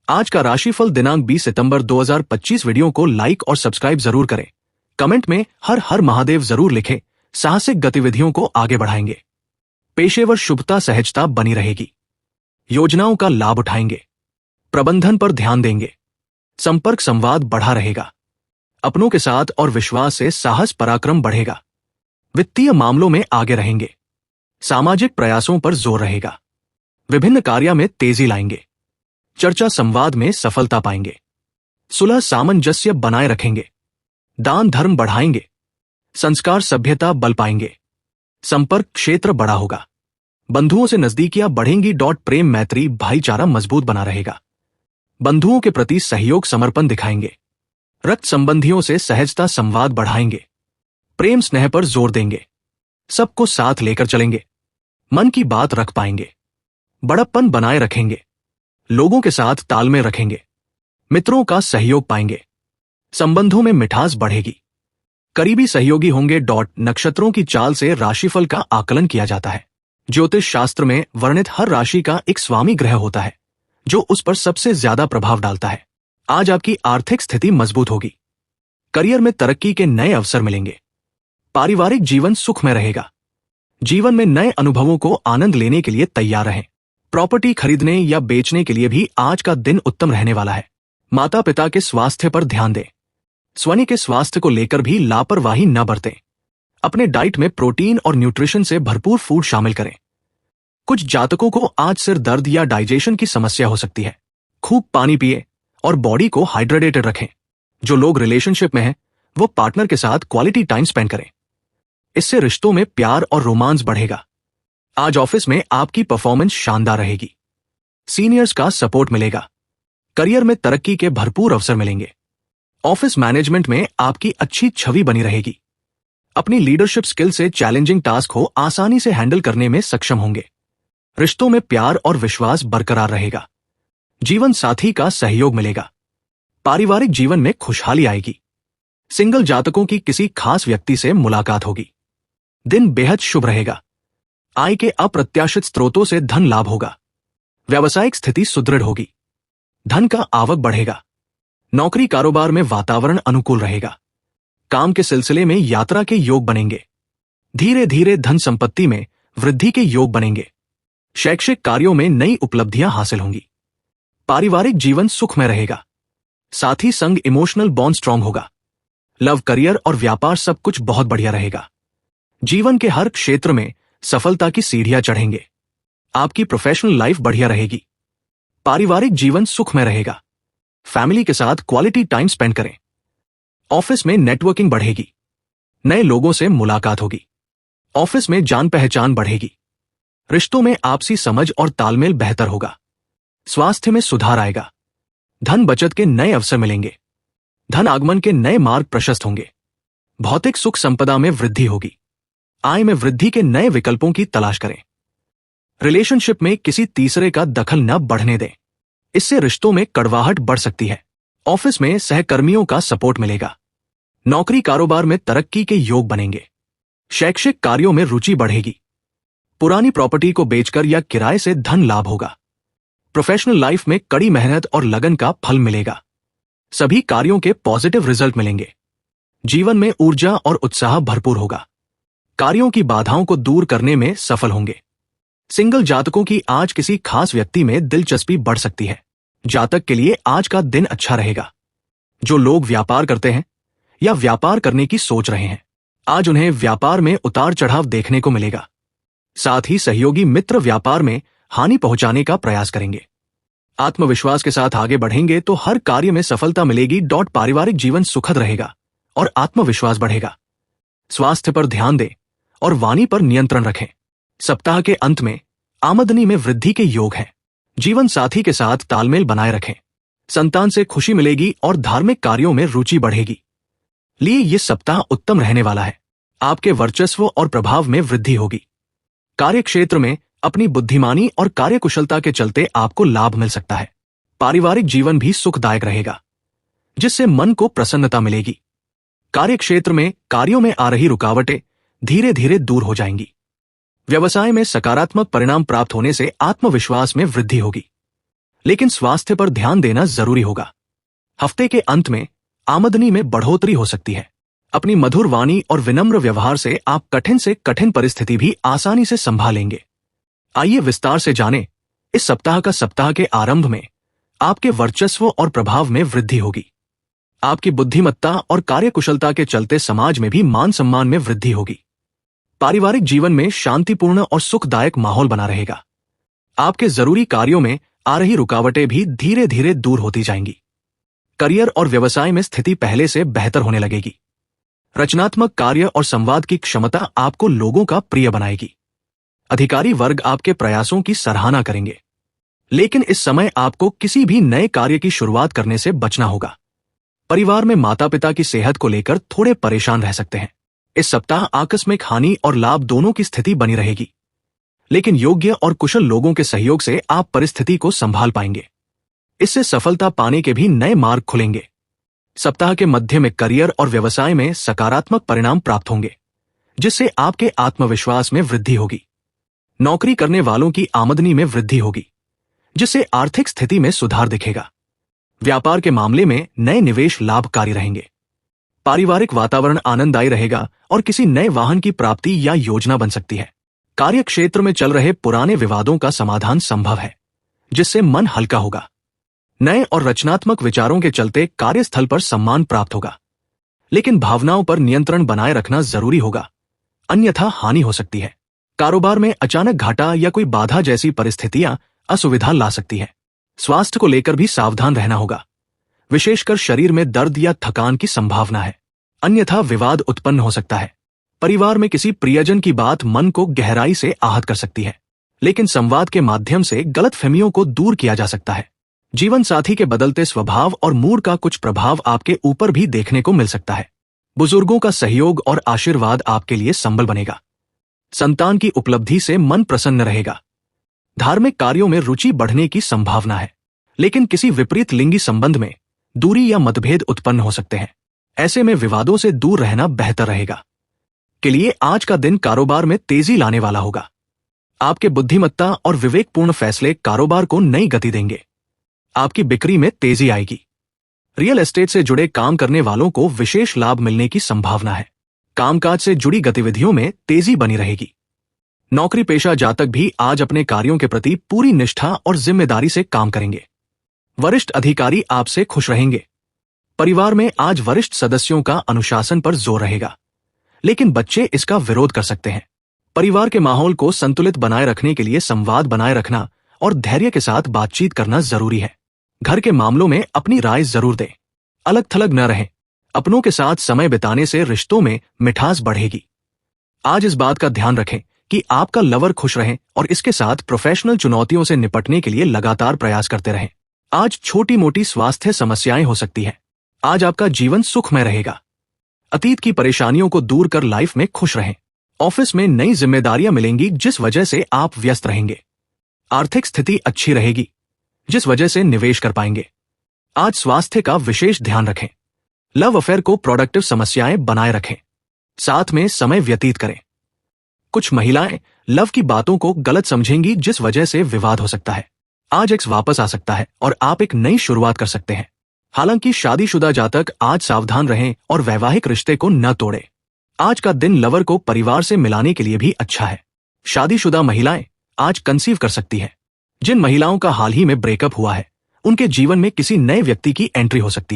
आज का राशिफल दिनांक 20 सितंबर 2025। वीडियो को लाइक और सब्सक्राइब जरूर करें। कमेंट में हर हर महादेव जरूर लिखें। साहसिक गतिविधियों को आगे बढ़ाएंगे। पेशेवर शुभता सहजता बनी रहेगी। योजनाओं का लाभ उठाएंगे। प्रबंधन पर ध्यान देंगे। संपर्क संवाद बढ़ा रहेगा। अपनों के साथ और विश्वास से साहस पराक्रम बढ़ेगा। वित्तीय मामलों में आगे रहेंगे। सामाजिक प्रयासों पर जोर रहेगा। विभिन्न कार्य में तेजी लाएंगे। चर्चा संवाद में सफलता पाएंगे। सुलह सामंजस्य बनाए रखेंगे। दान धर्म बढ़ाएंगे। संस्कार सभ्यता बल पाएंगे। संपर्क क्षेत्र बड़ा होगा। बंधुओं से नजदीकियां बढ़ेंगी। प्रेम मैत्री भाईचारा मजबूत बना रहेगा। बंधुओं के प्रति सहयोग समर्पण दिखाएंगे। रक्त संबंधियों से सहजता संवाद बढ़ाएंगे। प्रेम स्नेह पर जोर देंगे। सबको साथ लेकर चलेंगे। मन की बात रख पाएंगे। बड़प्पन बनाए रखेंगे। लोगों के साथ तालमेल रखेंगे। मित्रों का सहयोग पाएंगे। संबंधों में मिठास बढ़ेगी। करीबी सहयोगी होंगे। नक्षत्रों की चाल से राशिफल का आकलन किया जाता है। ज्योतिष शास्त्र में वर्णित हर राशि का एक स्वामी ग्रह होता है जो उस पर सबसे ज्यादा प्रभाव डालता है। आज आपकी आर्थिक स्थिति मजबूत होगी। करियर में तरक्की के नए अवसर मिलेंगे। पारिवारिक जीवन सुख में रहेगा। जीवन में नए अनुभवों को आनंद लेने के लिए तैयार रहें। प्रॉपर्टी खरीदने या बेचने के लिए भी आज का दिन उत्तम रहने वाला है। माता पिता के स्वास्थ्य पर ध्यान दें। स्वयं के स्वास्थ्य को लेकर भी लापरवाही न बरतें। अपने डाइट में प्रोटीन और न्यूट्रिशन से भरपूर फूड शामिल करें। कुछ जातकों को आज सिर दर्द या डाइजेशन की समस्या हो सकती है। खूब पानी पिए और बॉडी को हाइड्रेटेड रखें। जो लोग रिलेशनशिप में हैं वो पार्टनर के साथ क्वालिटी टाइम स्पेंड करें। इससे रिश्तों में प्यार और रोमांस बढ़ेगा। आज ऑफिस में आपकी परफॉर्मेंस शानदार रहेगी। सीनियर्स का सपोर्ट मिलेगा। करियर में तरक्की के भरपूर अवसर मिलेंगे। ऑफिस मैनेजमेंट में आपकी अच्छी छवि बनी रहेगी। अपनी लीडरशिप स्किल से चैलेंजिंग टास्क को आसानी से हैंडल करने में सक्षम होंगे। रिश्तों में प्यार और विश्वास बरकरार रहेगा। जीवन साथी का सहयोग मिलेगा। पारिवारिक जीवन में खुशहाली आएगी। सिंगल जातकों की किसी खास व्यक्ति से मुलाकात होगी। दिन बेहद शुभ रहेगा। आय के अप्रत्याशित स्रोतों से धन लाभ होगा। व्यावसायिक स्थिति सुदृढ़ होगी। धन का आवक बढ़ेगा। नौकरी कारोबार में वातावरण अनुकूल रहेगा। काम के सिलसिले में यात्रा के योग बनेंगे। धीरे धीरे धन संपत्ति में वृद्धि के योग बनेंगे। शैक्षिक कार्यों में नई उपलब्धियां हासिल होंगी। पारिवारिक जीवन सुख में रहेगा। साथी संग इमोशनल बॉन्ड स्ट्रांग होगा। लव करियर और व्यापार सब कुछ बहुत बढ़िया रहेगा। जीवन के हर क्षेत्र में सफलता की सीढ़ियां चढ़ेंगे। आपकी प्रोफेशनल लाइफ बढ़िया रहेगी। पारिवारिक जीवन सुख में रहेगा। फैमिली के साथ क्वालिटी टाइम स्पेंड करें। ऑफिस में नेटवर्किंग बढ़ेगी। नए लोगों से मुलाकात होगी। ऑफिस में जान पहचान बढ़ेगी। रिश्तों में आपसी समझ और तालमेल बेहतर होगा। स्वास्थ्य में सुधार आएगा। धन बचत के नए अवसर मिलेंगे। धन आगमन के नए मार्ग प्रशस्त होंगे। भौतिक सुख संपदा में वृद्धि होगी। आय में वृद्धि के नए विकल्पों की तलाश करें। रिलेशनशिप में किसी तीसरे का दखल न बढ़ने दें। इससे रिश्तों में कड़वाहट बढ़ सकती है। ऑफिस में सहकर्मियों का सपोर्ट मिलेगा। नौकरी कारोबार में तरक्की के योग बनेंगे। शैक्षिक कार्यों में रुचि बढ़ेगी। पुरानी प्रॉपर्टी को बेचकर या किराए से धन लाभ होगा। प्रोफेशनल लाइफ में कड़ी मेहनत और लगन का फल मिलेगा। सभी कार्यों के पॉजिटिव रिजल्ट मिलेंगे। जीवन में ऊर्जा और उत्साह भरपूर होगा। कार्यों की बाधाओं को दूर करने में सफल होंगे। सिंगल जातकों की आज किसी खास व्यक्ति में दिलचस्पी बढ़ सकती है। जातक के लिए आज का दिन अच्छा रहेगा। जो लोग व्यापार करते हैं या व्यापार करने की सोच रहे हैं आज उन्हें व्यापार में उतार चढ़ाव देखने को मिलेगा। साथ ही सहयोगी मित्र व्यापार में हानि पहुंचाने का प्रयास करेंगे। आत्मविश्वास के साथ आगे बढ़ेंगे तो हर कार्य में सफलता मिलेगी। पारिवारिक जीवन सुखद रहेगा और आत्मविश्वास बढ़ेगा। स्वास्थ्य पर ध्यान दें और वाणी पर नियंत्रण रखें। सप्ताह के अंत में आमदनी में वृद्धि के योग हैं। जीवन साथी के साथ तालमेल बनाए रखें। संतान से खुशी मिलेगी और धार्मिक कार्यों में रुचि बढ़ेगी। लिए ये सप्ताह उत्तम रहने वाला है। आपके वर्चस्व और प्रभाव में वृद्धि होगी। कार्यक्षेत्र में अपनी बुद्धिमानी और कार्यकुशलता के चलते आपको लाभ मिल सकता है। पारिवारिक जीवन भी सुखदायक रहेगा जिससे मन को प्रसन्नता मिलेगी। कार्यक्षेत्र में कार्यों में आ रही रुकावटें धीरे धीरे दूर हो जाएंगी। व्यवसाय में सकारात्मक परिणाम प्राप्त होने से आत्मविश्वास में वृद्धि होगी। लेकिन स्वास्थ्य पर ध्यान देना जरूरी होगा। हफ्ते के अंत में आमदनी में बढ़ोतरी हो सकती है। अपनी मधुर वाणी और विनम्र व्यवहार से आप कठिन से कठिन परिस्थिति भी आसानी से संभालेंगे। आइए विस्तार से जानें, इस सप्ताह का सप्ताह के आरंभ में आपके वर्चस्व और प्रभाव में वृद्धि होगी। आपकी बुद्धिमत्ता और कार्यकुशलता के चलते समाज में भी मान सम्मान में वृद्धि होगी। पारिवारिक जीवन में शांतिपूर्ण और सुखदायक माहौल बना रहेगा। आपके जरूरी कार्यों में आ रही रुकावटें भी धीरे धीरे दूर होती जाएंगी। करियर और व्यवसाय में स्थिति पहले से बेहतर होने लगेगी। रचनात्मक कार्य और संवाद की क्षमता आपको लोगों का प्रिय बनाएगी। अधिकारी वर्ग आपके प्रयासों की सराहना करेंगे, लेकिन इस समय आपको किसी भी नए कार्य की शुरुआत करने से बचना होगा। परिवार में माता पिता की सेहत को लेकर थोड़े परेशान रह सकते हैं। इस सप्ताह आकस्मिक हानि और लाभ दोनों की स्थिति बनी रहेगी, लेकिन योग्य और कुशल लोगों के सहयोग से आप परिस्थिति को संभाल पाएंगे। इससे सफलता पाने के भी नए मार्ग खुलेंगे। सप्ताह के मध्य में करियर और व्यवसाय में सकारात्मक परिणाम प्राप्त होंगे, जिससे आपके आत्मविश्वास में वृद्धि होगी। नौकरी करने वालों की आमदनी में वृद्धि होगी, जिससे आर्थिक स्थिति में सुधार दिखेगा। व्यापार के मामले में नए निवेश लाभकारी रहेंगे। पारिवारिक वातावरण आनंददायी रहेगा और किसी नए वाहन की प्राप्ति या योजना बन सकती है। कार्य क्षेत्र में चल रहे पुराने विवादों का समाधान संभव है, जिससे मन हल्का होगा। नए और रचनात्मक विचारों के चलते कार्यस्थल पर सम्मान प्राप्त होगा, लेकिन भावनाओं पर नियंत्रण बनाए रखना जरूरी होगा, अन्यथा हानि हो सकती है। कारोबार में अचानक घाटा या कोई बाधा जैसी परिस्थितियां असुविधा ला सकती है। स्वास्थ्य को लेकर भी सावधान रहना होगा, विशेषकर शरीर में दर्द या थकान की संभावना है, अन्यथा विवाद उत्पन्न हो सकता है। परिवार में किसी प्रियजन की बात मन को गहराई से आहत कर सकती है, लेकिन संवाद के माध्यम से गलतफहमियों को दूर किया जा सकता है। जीवन साथी के बदलते स्वभाव और मूड का कुछ प्रभाव आपके ऊपर भी देखने को मिल सकता है। बुजुर्गों का सहयोग और आशीर्वाद आपके लिए संबल बनेगा। संतान की उपलब्धि से मन प्रसन्न रहेगा। धार्मिक कार्यों में रुचि बढ़ने की संभावना है, लेकिन किसी विपरीत लिंगी संबंध में दूरी या मतभेद उत्पन्न हो सकते हैं। ऐसे में विवादों से दूर रहना बेहतर रहेगा। के लिए आज का दिन कारोबार में तेजी लाने वाला होगा। आपके बुद्धिमत्ता और विवेकपूर्ण फैसले कारोबार को नई गति देंगे। आपकी बिक्री में तेजी आएगी। रियल एस्टेट से जुड़े काम करने वालों को विशेष लाभ मिलने की संभावना है। कामकाज से जुड़ी गतिविधियों में तेजी बनी रहेगी। नौकरी पेशा जातक भी आज अपने कार्यों के प्रति पूरी निष्ठा और जिम्मेदारी से काम करेंगे। वरिष्ठ अधिकारी आपसे खुश रहेंगे। परिवार में आज वरिष्ठ सदस्यों का अनुशासन पर जोर रहेगा, लेकिन बच्चे इसका विरोध कर सकते हैं। परिवार के माहौल को संतुलित बनाए रखने के लिए संवाद बनाए रखना और धैर्य के साथ बातचीत करना जरूरी है। घर के मामलों में अपनी राय जरूर दें। अलग थलग न रहें। अपनों के साथ समय बिताने से रिश्तों में मिठास बढ़ेगी। आज इस बात का ध्यान रखें कि आपका लवर खुश रहे और इसके साथ प्रोफेशनल चुनौतियों से निपटने के लिए लगातार प्रयास करते रहें। आज छोटी मोटी स्वास्थ्य समस्याएं हो सकती है। आज आपका जीवन सुखमय रहेगा। अतीत की परेशानियों को दूर कर लाइफ में खुश रहें। ऑफिस में नई जिम्मेदारियां मिलेंगी, जिस वजह से आप व्यस्त रहेंगे। आर्थिक स्थिति अच्छी रहेगी, जिस वजह से निवेश कर पाएंगे। आज स्वास्थ्य का विशेष ध्यान रखें। लव अफेयर को प्रोडक्टिव समस्याएं बनाए रखें। साथ में समय व्यतीत करें। कुछ महिलाएं लव की बातों को गलत समझेंगी, जिस वजह से विवाद हो सकता है। आज एक्स वापस आ सकता है और आप एक नई शुरुआत कर सकते हैं। हालांकि शादीशुदा जातक आज सावधान रहें और वैवाहिक रिश्ते को न तोड़ें। आज का दिन लवर को परिवार से मिलाने के लिए भी अच्छा है। शादीशुदा महिलाएं आज कंसीव कर सकती हैं। जिन महिलाओं का हाल ही में ब्रेकअप हुआ है, उनके जीवन में किसी नए व्यक्ति की एंट्री हो सकती है।